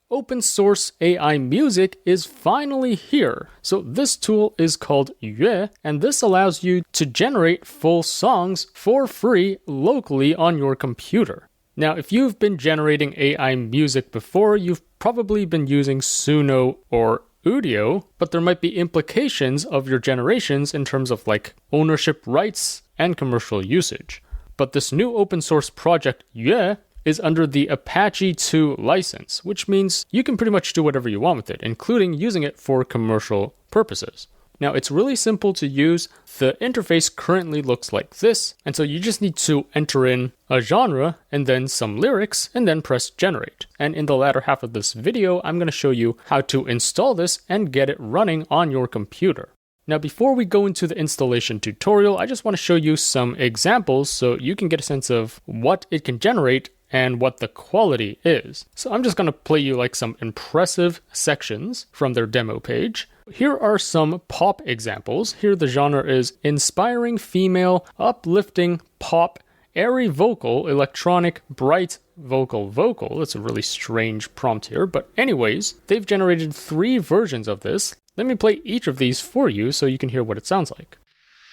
Open source AI music is finally here. So this tool is called Yue, and this allows you to generate full songs for free locally on your computer. Now, if you've been generating AI music before, you've probably been using Suno or Udio, but there might be implications of your generations in terms of like ownership rights and commercial usage. But this new open source project, Yue, is under the Apache 2 license, which means you can pretty much do whatever you want with it, including using it for commercial purposes. Now, it's really simple to use. The interface currently looks like this, and so you just need to enter in a genre and then some lyrics and then press generate. And in the latter half of this video, I'm going to show you how to install this and get it running on your computer. Now, before we go into the installation tutorial, I just want to show you some examples so you can get a sense of what it can generate and what the quality is. So I'm just going to play you like some impressive sections from their demo page. Here are some pop examples. Here the genre is inspiring female, uplifting pop, airy vocal, electronic, bright vocal. That's a really strange prompt here, but anyways, they've generated 3 versions of this. Let me play each of these for you so you can hear what it sounds like.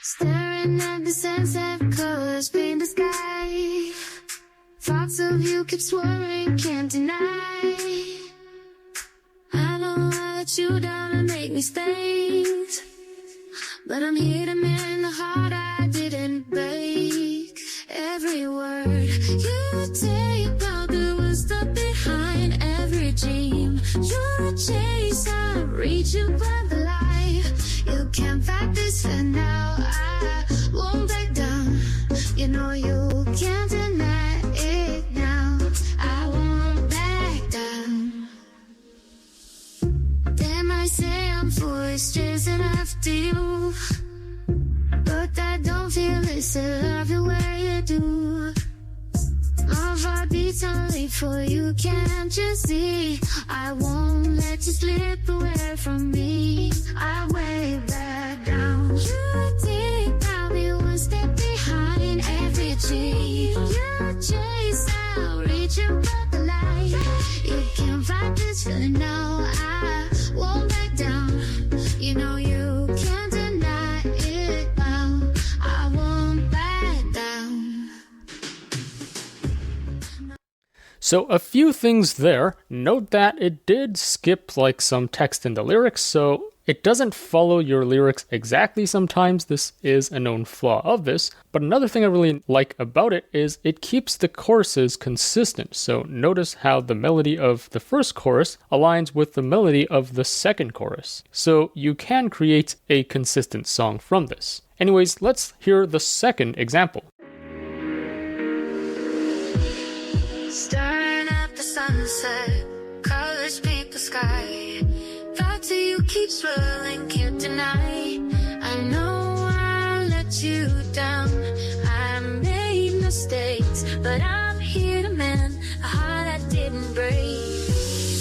Staring at the sunset colors paint the sky. Thoughts of you keep swirling, can't deny. I know I let you down and make mistakes, but I'm here to mend the heart I didn't break. Every word you take probably was stuck behind every dream you chase. I reach you by the light. You can't fight this, and now I won't back down. You know you can't deny it now. I won't back down. They might say I'm foolish chasing after you, but I don't feel it, so love you where you do. My heart beats only for you, can't you see? I won't let you slip away from me. I way back down. You think probably one step behind every dream you chase. I'll reach you by the light. You can't fight this feeling now. I won't back down. You know you can't deny it now. I won't back down. So a few things there. Note that it did skip like some text in the lyrics, so it doesn't follow your lyrics exactly sometimes. This is a known flaw of this. But another thing I really like about it is it keeps the choruses consistent. So notice how the melody of the first chorus aligns with the melody of the second chorus. So you can create a consistent song from this. Anyways, let's hear the second example. Staring at the sunset, colors paint the sky. Thoughts of you keep swirling, can't deny. I know I let you down. I made mistakes, but I'm here to mend a heart I didn't break.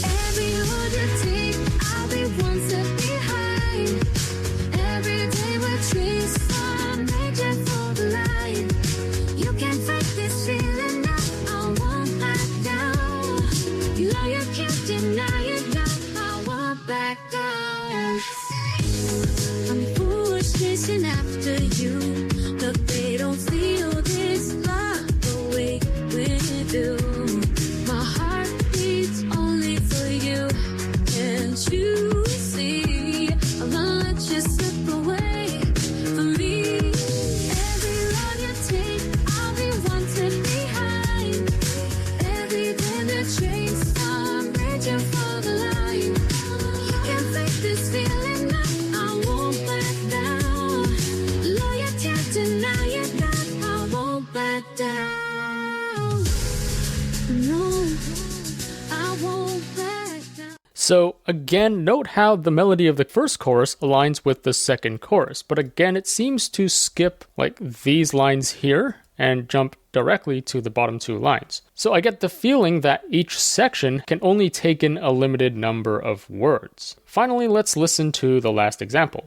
Every road you take, I'll be one step behind. Every day we're trees, I'm reaching for the light. You can't fight this feeling now. I won't back down. You know you can't deny it now. I won't back down. I'm foolish chasing after you, but they don't feel this love the way we do. My heart beats only for you. Can't you see? I'm gonna let you slip away from me. Every road you take, I'll be one step behind. Every day the trains, I'm reaching for the light. You can't fake this feeling now. I won't back down. Love you can't deny it now. I won't back down. No, I won't back down. So again, note how the melody of the first chorus aligns with the second chorus. But again, it seems to skip like these lines here and jump directly to the bottom 2 lines. So I get the feeling that each section can only take in a limited number of words. Finally, let's listen to the last example.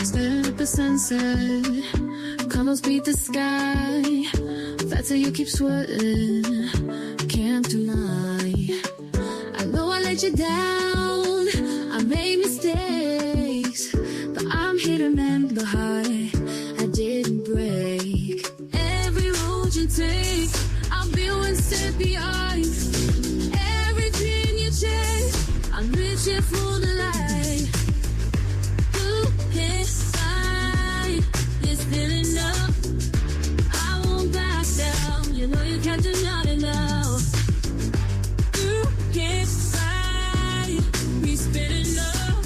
Stare at the sunset, colors beat the sky. That's how you keep swirling, can't deny. I know I let you down, I made mistakes, but I'm here to mend the heart I didn't break. Every road you take, I'll be one step behind. Everything you change, I'm reaching for the light. Ooh, inside, it's still enough. I won't back down, you know you can't deny it now. Ooh, inside, we spinning up.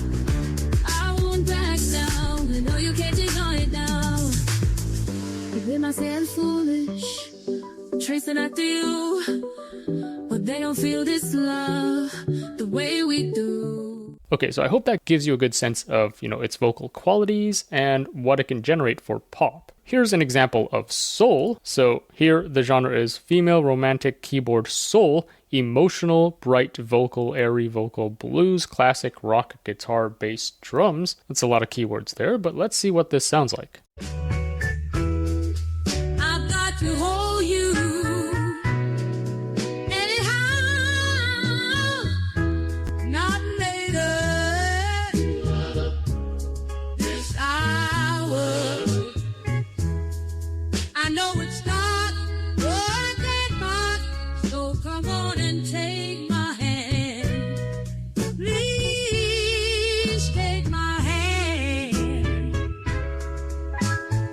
I won't back down, you know you can't deny it now. Even myself foolish, tracing after you, but they don't feel this love the way we do. Okay, so I hope that gives you a good sense of, its vocal qualities and what it can generate for pop. Here's an example of soul. So here the genre is female romantic keyboard soul, emotional, bright vocal, airy vocal, blues, classic, rock, guitar, bass, drums. That's a lot of keywords there, but let's see what this sounds like. I've got to hold you anyhow, not later this hour. I know it's not working hard, so come on and take my hand. Please take my hand.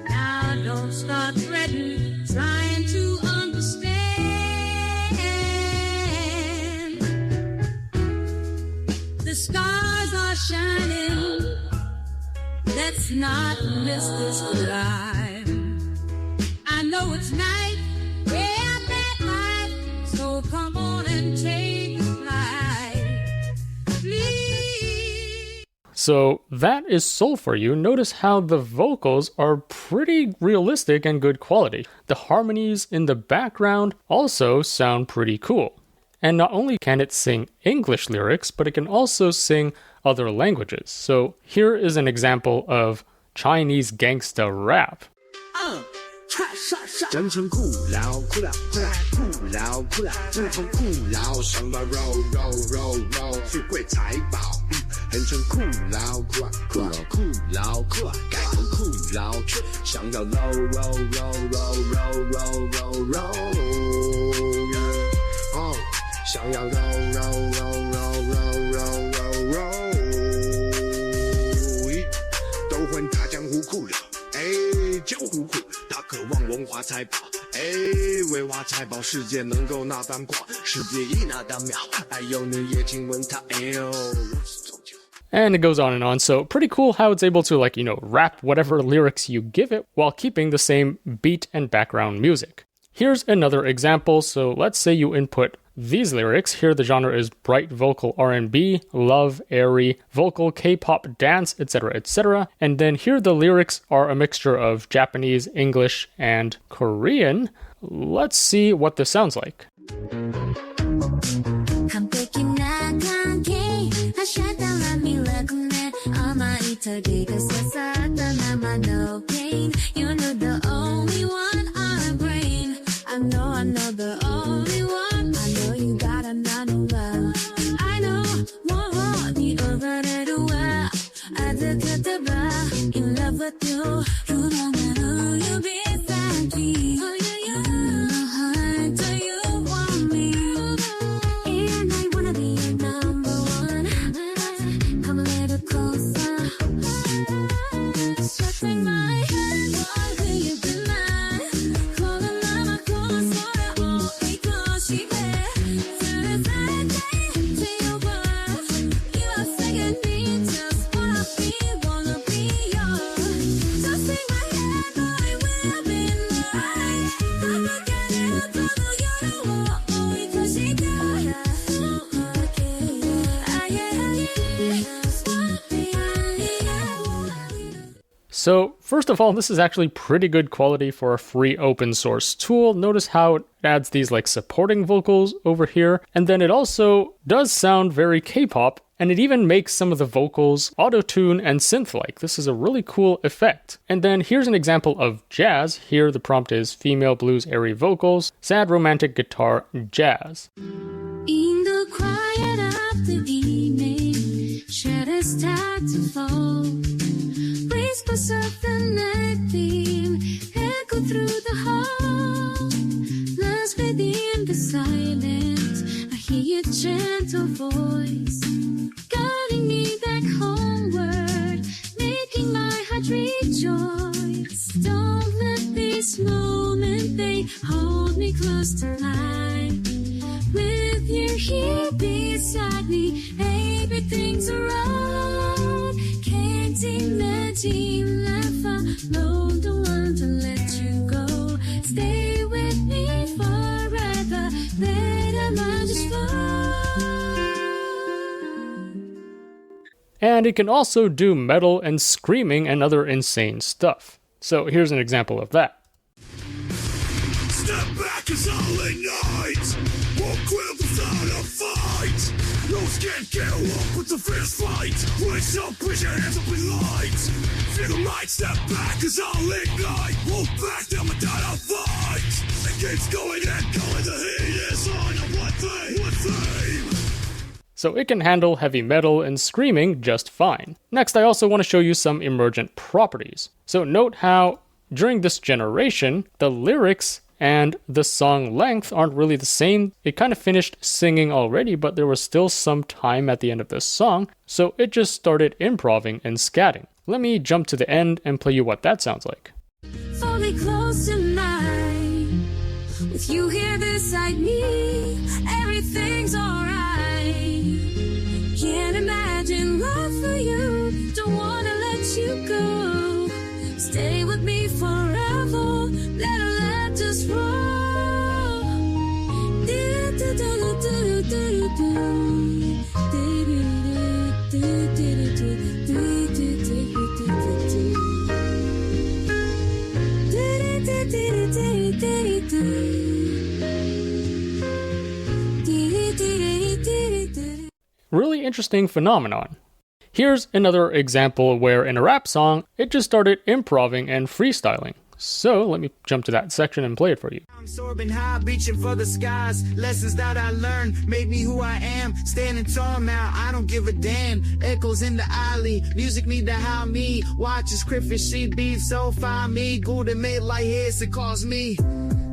Now don't start threatening, trying to understand. The stars are shining, let's not miss this life. I know it's night, yeah, that night, so come on and take a flight, please. So that is soul for you. Notice how the vocals are pretty realistic and good quality. The harmonies in the background also sound pretty cool. And not only can it sing English lyrics, but it can also sing other languages. So here is an example of Chinese gangsta rap. 真诚酷劳酷劳酷劳酷劳酷劳，真诚酷劳，想要 roll roll roll roll， 富贵财宝，很成酷劳酷劳酷劳酷劳酷劳，改成酷劳，想要 roll roll roll roll roll roll roll roll， 想要 roll roll roll roll roll roll roll roll， 都混大江湖酷劳，江湖酷。 他渴望文化财宝，为挖财宝，世界能够那般广，世界一那当秒，哎呦，你也请问他，哎呦，我是终究。 And it goes on and on. So pretty cool how it's able to rap whatever lyrics you give it while keeping the same beat and background music. Here's another example. So let's say you input these lyrics. Here the genre is bright vocal R&B, love, airy, vocal K-pop, dance, etc., etc. And then here the lyrics are a mixture of Japanese, English, and Korean. Let's see what this sounds like. I know the only one. I know you got another love. I know what the over the well. I look at the bar, in love with you. You don't know you'll be happy. Oh yeah, yeah. Heart, do you want me? And I wanna be your number one. Come a little closer. Just take my hand, boy, will you be mine? Call the mama, call the soda, oh, because she there. Through the day, to your words. You are second me, just wanna be yours. Just take So first of all, this is actually pretty good quality for a free open source tool. Notice how it adds these like supporting vocals over here. And then it also does sound very K-pop, and it even makes some of the vocals auto-tune and synth-like. This is a really cool effect. And then here's an example of jazz. Here the prompt is female blues airy vocals, sad romantic guitar, jazz. In the quiet of the evening, shadows start to fall. Whispers of the night theme echo through the hall. Lost within the silence, I hear your gentle voice, guiding me back homeward, making my heart rejoice. Don't let this moment, they hold me close to life. With you here beside me, everything's alright. Can't imagine life alone, don't want to let you go. Stay with me forever, let our love just flow. And it can also do metal and screaming and other insane stuff. So here's an example of that. Step back is all ignite. Won't quit without a fight. Those can't get up with the fierce fight. Raise up, push your hands up in light. Feel the right, step back is all ignite. Won't back down without a fight. It keeps going and going, the heat is on. One thing. So it can handle heavy metal and screaming just fine. Next, I also want to show you some emergent properties. So note how during this generation, the lyrics and the song length aren't really the same. It kind of finished singing already, but there was still some time at the end of this song, so it just started improving and scatting. Let me jump to the end and play you what that sounds like. Fully close tonight, with you here beside me, everything's alright. Can't imagine love for you, don't wanna let you go. Stay with me forever, let our love just roll. Really interesting phenomenon. Here's another example where in a rap song, it just started improving and freestyling. So let me jump to that section and play it for you. I'm soaring high, reaching for the skies. Lessons that I learned made me who I am. Standing tall now, I don't give a damn. Echoes in the alley, music need to howl me. Watch as crayfish see beef, so find me. Golden made like hits, it calls me.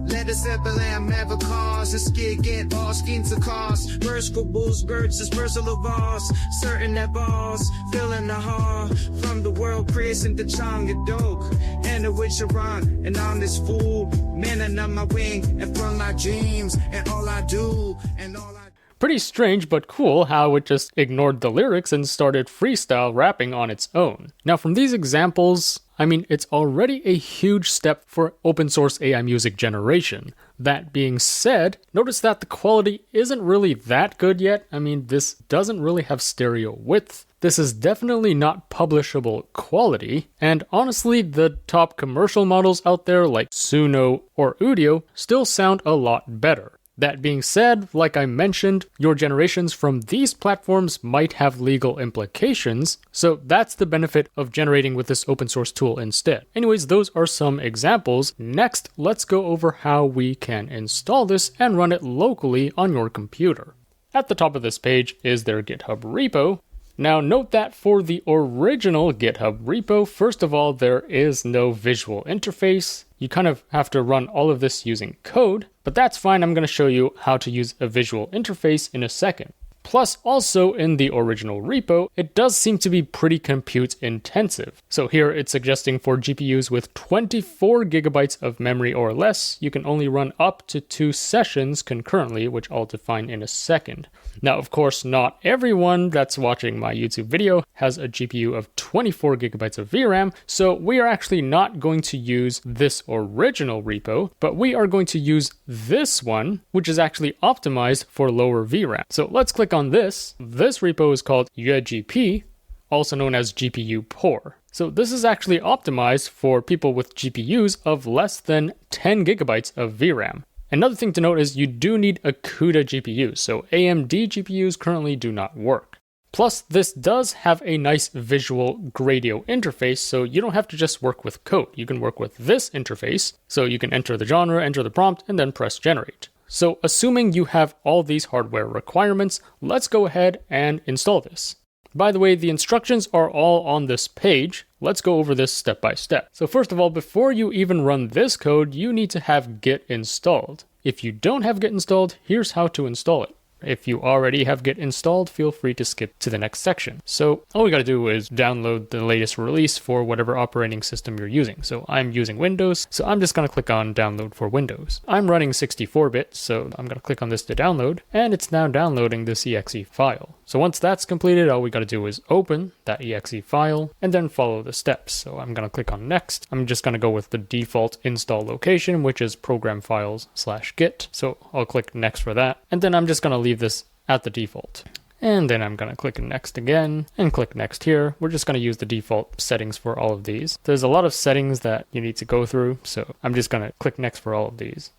Let us have the lamb never cause a skid get all skins to cause. Vertical bulls, birds, dispersal of balls. Certain that balls, feeling the heart. From the world, Chris and the Changa dog. And the witch around, and on this fool. Man, and on my wing, and from my dreams. And all I do, and all I Pretty strange but cool how it just ignored the lyrics and started freestyle rapping on its own. Now from these examples, I mean, it's already a huge step for open source AI music generation. That being said, notice that the quality isn't really that good yet. I mean, this doesn't really have stereo width. This is definitely not publishable quality, and honestly, the top commercial models out there like Suno or Udio still sound a lot better. That being said, like I mentioned, your generations from these platforms might have legal implications, so that's the benefit of generating with this open source tool instead. Anyways, those are some examples. Next, let's go over how we can install this and run it locally on your computer. At the top of this page is their GitHub repo. Now note that for the original GitHub repo, first of all, there is no visual interface. You kind of have to run all of this using code, but that's fine. I'm going to show you how to use a visual interface in a second. Plus, also in the original repo, it does seem to be pretty compute intensive. So here it's suggesting for GPUs with 24 gigabytes of memory or less, you can only run up to 2 sessions concurrently, which I'll define in a second. Now, of course, not everyone that's watching my YouTube video has a GPU of 24 gigabytes of VRAM, so we are actually not going to use this original repo, but we are going to use this one, which is actually optimized for lower VRAM. So let's click on this. This repo is called YueGP, also known as GPU Poor. So this is actually optimized for people with GPUs of less than 10 gigabytes of VRAM. Another thing to note is you do need a CUDA GPU, so AMD GPUs currently do not work. Plus, this does have a nice visual Gradio interface, so you don't have to just work with code. You can work with this interface, so you can enter the genre, enter the prompt, and then press generate. So assuming you have all these hardware requirements, let's go ahead and install this. By the way, the instructions are all on this page. Let's go over this step by step. So first of all, before you even run this code, you need to have Git installed. If you don't have Git installed, here's how to install it. If you already have Git installed, feel free to skip to the next section. So all we got to do is download the latest release for whatever operating system you're using. So I'm using Windows, so I'm just going to click on download for Windows. I'm running 64-bit, so I'm going to click on this to download, and it's now downloading this exe file. So once that's completed, all we got to do is open that exe file and then follow the steps. So I'm going to click on next. I'm just going to go with the default install location, which is program files/git. So I'll click next for that. And then I'm just going to leave this at the default. And then I'm going to click next again and click next here. We're just going to use the default settings for all of these. There's a lot of settings that you need to go through, so I'm just going to click next for all of these.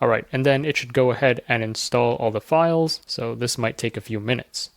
All right, and then it should go ahead and install all the files, so this might take a few minutes.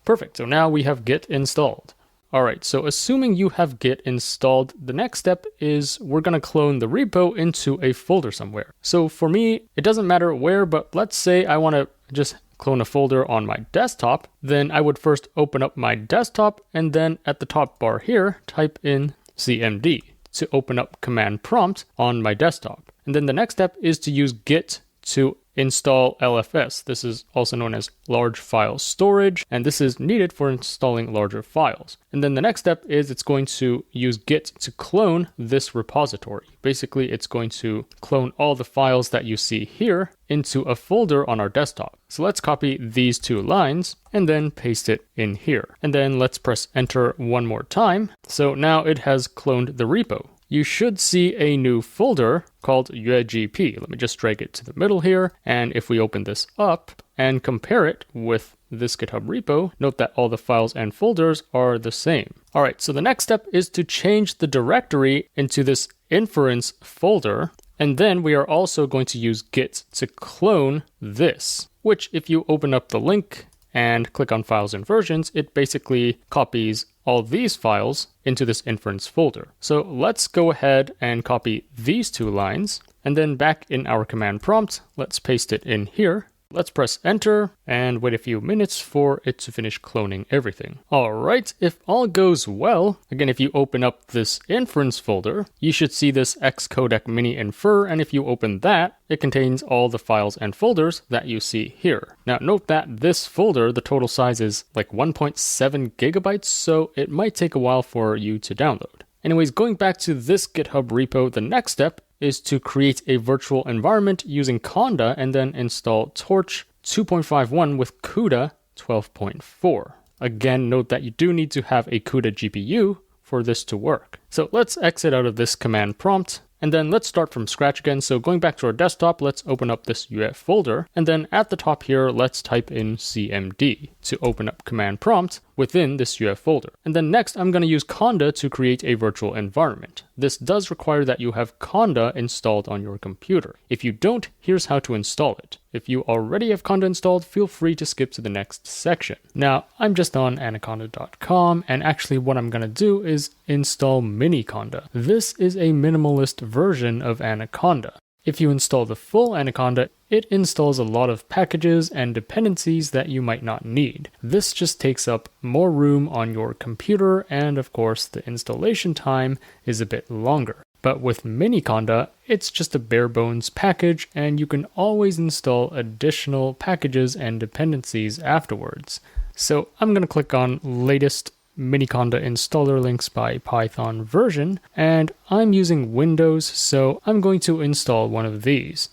Perfect, so now we have Git installed. All right, so assuming you have Git installed, the next step is we're going to clone the repo into a folder somewhere. So for me, it doesn't matter where, but let's say I want to just clone a folder on my desktop, then I would first open up my desktop and then at the top bar here, type in cmd to open up command prompt on my desktop. And then the next step is to use Git to install LFS. This is also known as large file storage, and this is needed for installing larger files. And then the next step is it's going to use Git to clone this repository. Basically, it's going to clone all the files that you see here into a folder on our desktop. So let's copy these two lines and then paste it in here. And then let's press enter one more time. So now it has cloned the repo. You should see a new folder called yuegp. Let me just drag it to the middle here. And if we open this up and compare it with this GitHub repo, note that all the files and folders are the same. All right, so the next step is to change the directory into this inference folder. And then we are also going to use Git to clone this, which if you open up the link and click on files and versions, it basically copies all these files into this inference folder. So let's go ahead and copy these two lines, and then back in our command prompt, let's paste it in here. Let's press enter and wait a few minutes for it to finish cloning everything. All right, if all goes well, again, if you open up this inference folder, you should see this Xcodec mini infer, and if you open that, it contains all the files and folders that you see here. Now note that this folder, the total size is like 1.7 gigabytes, so it might take a while for you to download. Anyways, going back to this GitHub repo, the next step is to create a virtual environment using Conda and then install Torch 2.51 with CUDA 12.4. Again, note that you do need to have a CUDA GPU for this to work. So let's exit out of this command prompt. And then let's start from scratch again. So going back to our desktop, let's open up this UF folder. And then at the top here, let's type in cmd to open up command prompt within this UF folder. And then next, I'm going to use Conda to create a virtual environment. This does require that you have Conda installed on your computer. If you don't, here's how to install it. If you already have Conda installed, feel free to skip to the next section. Now, I'm just on anaconda.com, and actually what I'm going to do is install mini Conda. This is a minimalist version of Anaconda. If you install the full Anaconda, it installs a lot of packages and dependencies that you might not need. This just takes up more room on your computer, and of course the installation time is a bit longer. But with Mini Conda, it's just a bare bones package, and you can always install additional packages and dependencies afterwards. So I'm going to click on latest Miniconda installer links by Python version, and I'm using Windows, so I'm going to install one of these.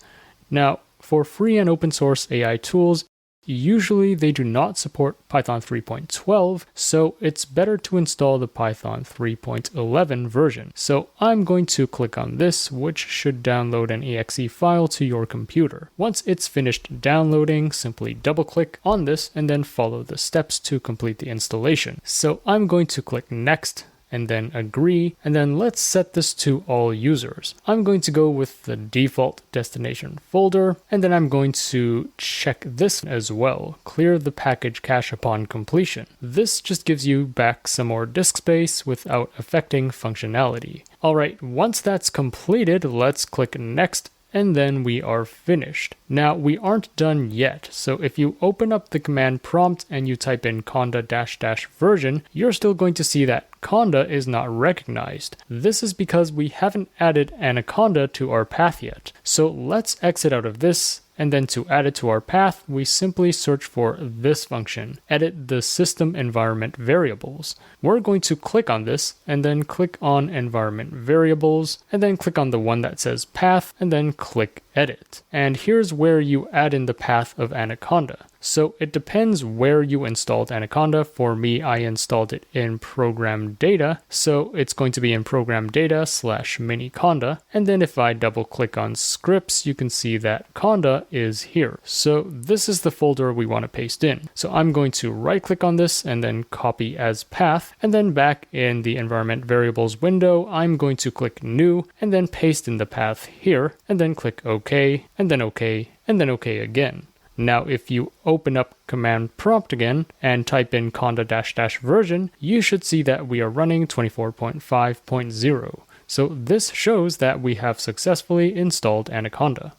Now, for free and open source AI tools, usually they do not support Python 3.12, so it's better to install the Python 3.11 version. So I'm going to click on this, which should download an exe file to your computer. Once it's finished downloading, simply double click on this and then follow the steps to complete the installation. So I'm going to click next and then agree, and then let's set this to all users. I'm going to go with the default destination folder, and then I'm going to check this as well, clear the package cache upon completion. This just gives you back some more disk space without affecting functionality. Alright, once that's completed, let's click next, and then we are finished. Now, we aren't done yet, so if you open up the command prompt and you type in conda -- version, you're still going to see that Conda is not recognized. This is because we haven't added Anaconda to our path yet. So let's exit out of this, and then to add it to our path, we simply search for this function, edit the system environment variables. We're going to click on this, and then click on environment variables, and then click on the one that says path, and then click edit. And here's where you add in the path of Anaconda. So it depends where you installed Anaconda. For me, I installed it in program data. So it's going to be in program data /mini Conda. And then if I double click on scripts, you can see that Conda is here. So this is the folder we want to paste in. So I'm going to right click on this and then copy as path. And then back in the environment variables window, I'm going to click new and then paste in the path here and then click OK and then OK and then OK again. Now, if you open up command prompt again and type in conda -- version, you should see that we are running 24.5.0. So this shows that we have successfully installed Anaconda.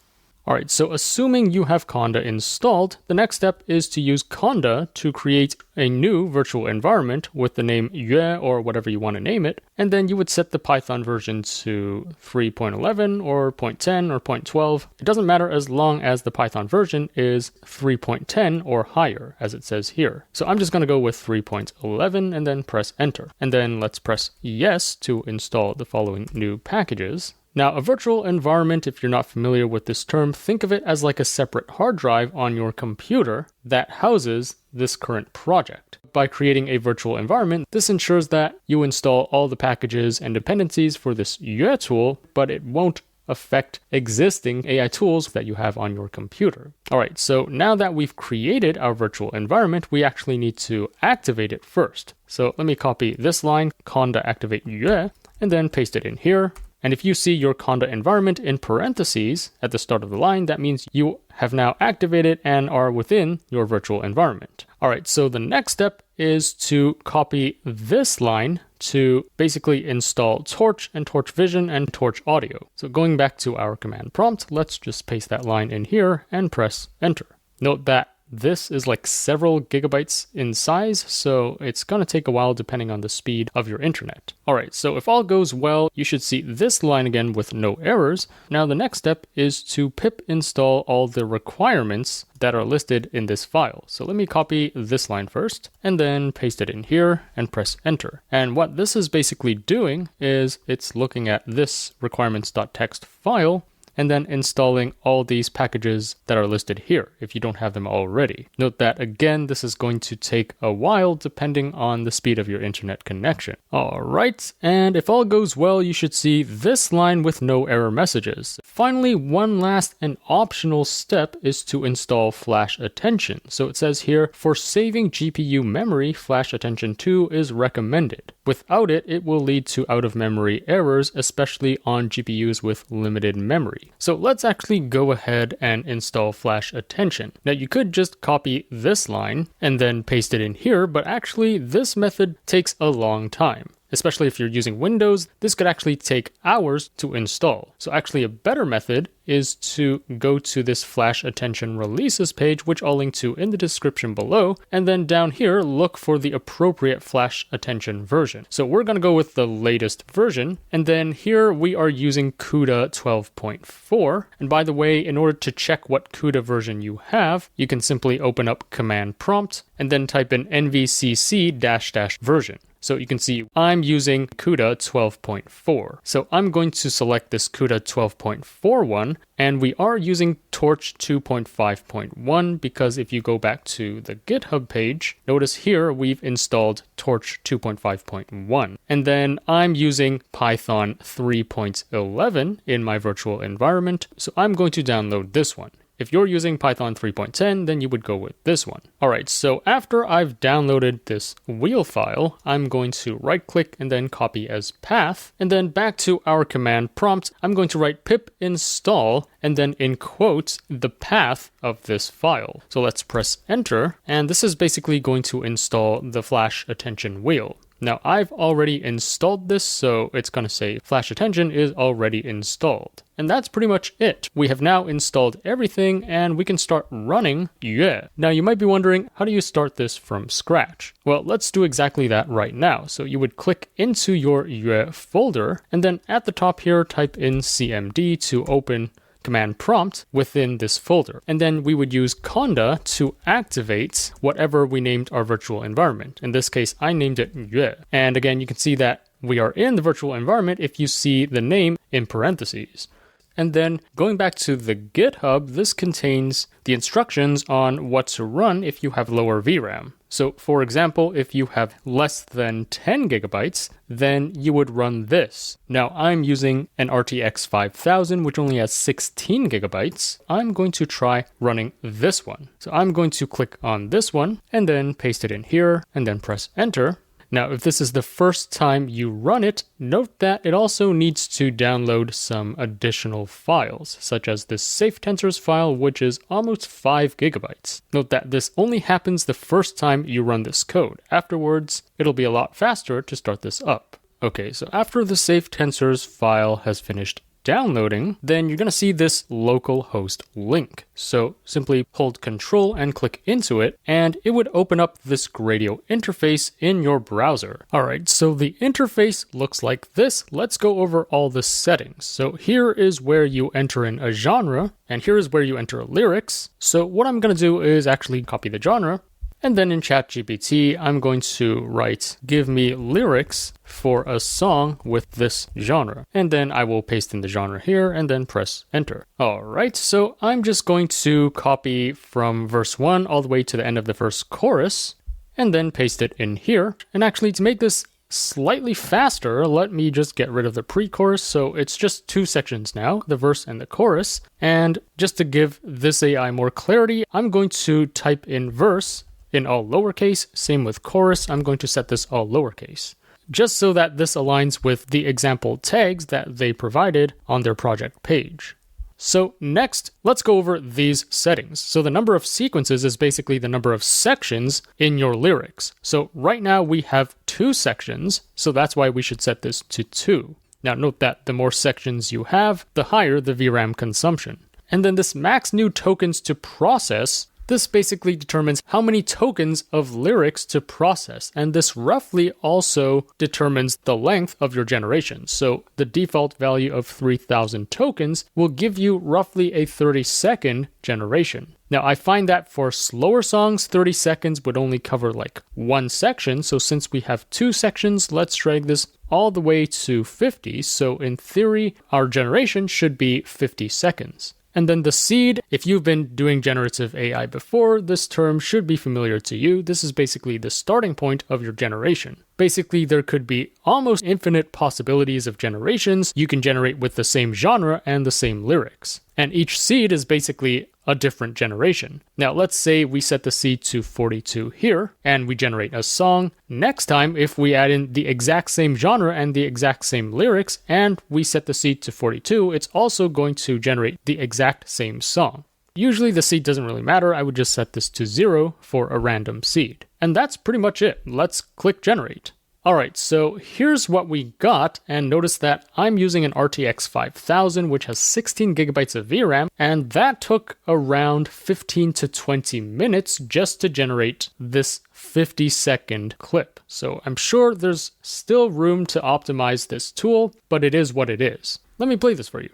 Alright, so assuming you have Conda installed, the next step is to use Conda to create a new virtual environment with the name Yue or whatever you want to name it, and then you would set the Python version to 3.11 or 0.10 or 0.12. It doesn't matter as long as the Python version is 3.10 or higher, as it says here. So I'm just going to go with 3.11 and then press enter. And then let's press yes to install the following new packages. Now, a virtual environment, if you're not familiar with this term, think of it as like a separate hard drive on your computer that houses this current project. By creating a virtual environment, this ensures that you install all the packages and dependencies for this Yue tool, but it won't affect existing AI tools that you have on your computer. Alright, so now that we've created our virtual environment, we actually need to activate it first. So let me copy this line, conda activate Yue, and then paste it in here. And if you see your Conda environment in parentheses at the start of the line, that means you have now activated and are within your virtual environment. Alright, so the next step is to copy this line to basically install Torch and Torch Vision and Torch Audio. So going back to our command prompt, let's just paste that line in here and press enter. Note that this is like several gigabytes in size, so it's going to take a while depending on the speed of your internet. Alright, so if all goes well, you should see this line again with no errors. Now the next step is to pip install all the requirements that are listed in this file. So let me copy this line first, and then paste it in here and press enter. And what this is basically doing is it's looking at this requirements.txt file, and then installing all these packages that are listed here if you don't have them already. Note that again, this is going to take a while depending on the speed of your internet connection. Alright, and if all goes well, you should see this line with no error messages. Finally, one last and optional step is to install Flash Attention. So it says here, for saving GPU memory, Flash Attention 2 is recommended. Without it, it will lead to out-of-memory errors, especially on GPUs with limited memory. So let's actually go ahead and install Flash Attention. Now you could just copy this line and then paste it in here, but actually this method takes a long time. Especially if you're using Windows, this could actually take hours to install. So actually a better method is to go to this Flash Attention releases page, which I'll link to in the description below, and then down here, look for the appropriate Flash Attention version. So we're going to go with the latest version, and then here we are using CUDA 12.4. And by the way, in order to check what CUDA version you have, you can simply open up command prompt and then type in nvcc -- version. So you can see I'm using CUDA 12.4. So I'm going to select this CUDA 12.4 one, and we are using Torch 2.5.1 because if you go back to the GitHub page, notice here we've installed Torch 2.5.1. And then I'm using Python 3.11 in my virtual environment, so I'm going to download this one. If you're using Python 3.10, then you would go with this one. Alright, so after I've downloaded this wheel file, I'm going to right click and then copy as path. And then back to our command prompt, I'm going to write pip install and then in quotes the path of this file. So let's press enter. And this is basically going to install the flash attention wheel. Now, I've already installed this, so it's going to say Flash Attention is already installed. And that's pretty much it. We have now installed everything, and we can start running Yue. Now, you might be wondering, how do you start this from scratch? Well, let's do exactly that right now. So you would click into your Yue folder, and then at the top here, type in cmd to open command prompt within this folder. And then we would use Conda to activate whatever we named our virtual environment. In this case, I named it Yue. And again, you can see that we are in the virtual environment if you see the name in parentheses. And then going back to the GitHub, this contains the instructions on what to run if you have lower VRAM. So for example, if you have less than 10 gigabytes, then you would run this. Now I'm using an RTX 5000, which only has 16 gigabytes. I'm going to try running this one. So I'm going to click on this one and then paste it in here and then press enter. Now, if this is the first time you run it, note that it also needs to download some additional files, such as this safe tensors file, which is almost 5 gigabytes. Note that this only happens the first time you run this code. Afterwards, it'll be a lot faster to start this up. Okay, so after the safe tensors file has finished downloading, then you're going to see this localhost link. So simply hold Control and click into it, and it would open up this Gradio interface in your browser. Alright, so the interface looks like this. Let's go over all the settings. So here is where you enter in a genre, and here is where you enter lyrics. So what I'm going to do is actually copy the genre, and then in ChatGPT, I'm going to write, give me lyrics for a song with this genre. And then I will paste in the genre here and then press enter. All right, so I'm just going to copy from verse 1 all the way to the end of the first chorus and then paste it in here. And actually, to make this slightly faster, let me just get rid of the pre-chorus. So it's just 2 sections now, the verse and the chorus. And just to give this AI more clarity, I'm going to type in verse in all lowercase. Same with chorus. I'm going to set this all lowercase, just so that this aligns with the example tags that they provided on their project page. So next, let's go over these settings. So the number of sequences is basically the number of sections in your lyrics. So right now we have 2 sections, so that's why we should set this to 2. Now note that the more sections you have, the higher the VRAM consumption. And then this max new tokens to process, this basically determines how many tokens of lyrics to process, and this roughly also determines the length of your generation. So the default value of 3000 tokens will give you roughly a 30-second generation. Now, I find that for slower songs, 30 seconds would only cover like 1 section. So since we have 2 sections, let's drag this all the way to 50. So in theory, our generation should be 50 seconds. And then the seed, if you've been doing generative AI before, this term should be familiar to you. This is basically the starting point of your generation. Basically, there could be almost infinite possibilities of generations you can generate with the same genre and the same lyrics. And each seed is basically a different generation. Now, let's say we set the seed to 42 here, and we generate a song. Next time, if we add in the exact same genre and the exact same lyrics, and we set the seed to 42, it's also going to generate the exact same song. Usually the seed doesn't really matter. I would just set this to 0 for a random seed. And that's pretty much it. Let's click generate. Alright, so here's what we got, and notice that I'm using an RTX 5000, which has 16 gigabytes of VRAM, and that took around 15 to 20 minutes just to generate this 50-second clip. So I'm sure there's still room to optimize this tool, but it is what it is. Let me play this for you.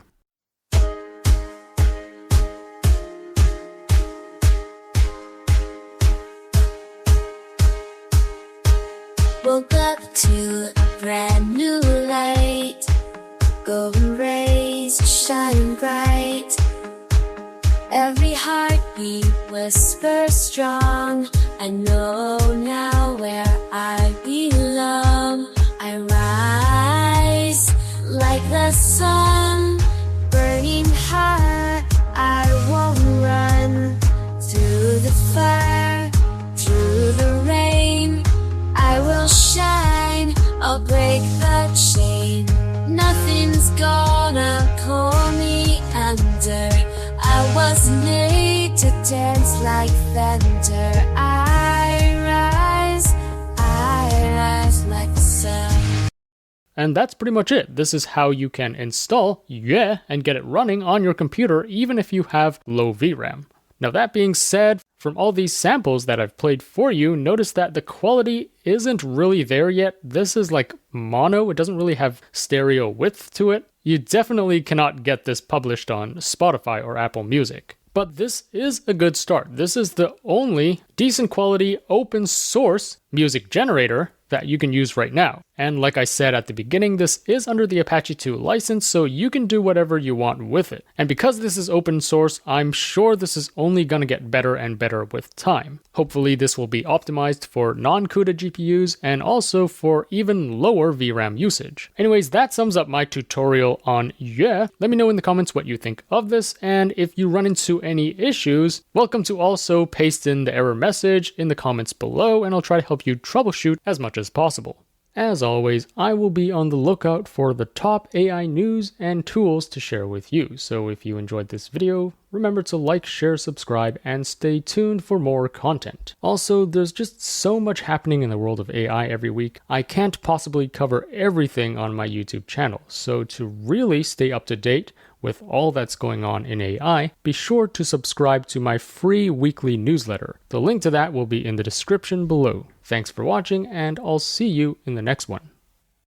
Woke up to a brand new light, golden rays shining bright. Every heartbeat whispers strong. I know now where I belong. I rise like the sun, burning hot. I won't run. dance like thunder. I rise like the sun. And that's pretty much it. This is how you can install Yue and get it running on your computer even if you have low VRAM. Now that being said, from all these samples that I've played for you, notice that the quality isn't really there yet. This is like mono, it doesn't really have stereo width to it. You definitely cannot get this published on Spotify or Apple Music. But this is a good start. This is the only decent quality open source music generator that you can use right now. And like I said at the beginning, this is under the Apache 2 license, so you can do whatever you want with it. And because this is open source, I'm sure this is only going to get better and better with time. Hopefully this will be optimized for non-CUDA GPUs and also for even lower VRAM usage. Anyways, that sums up my tutorial on Yue. Let me know in the comments what you think of this, and if you run into any issues, welcome to also paste in the error message in the comments below, and I'll try to help you troubleshoot as much as possible. As always, I will be on the lookout for the top AI news and tools to share with you. So if you enjoyed this video, remember to like, share, subscribe, and stay tuned for more content. Also, there's just so much happening in the world of AI every week. I can't possibly cover everything on my YouTube channel. So to really stay up to date with all that's going on in AI, be sure to subscribe to my free weekly newsletter. The link to that will be in the description below. Thanks for watching, and I'll see you in the next one.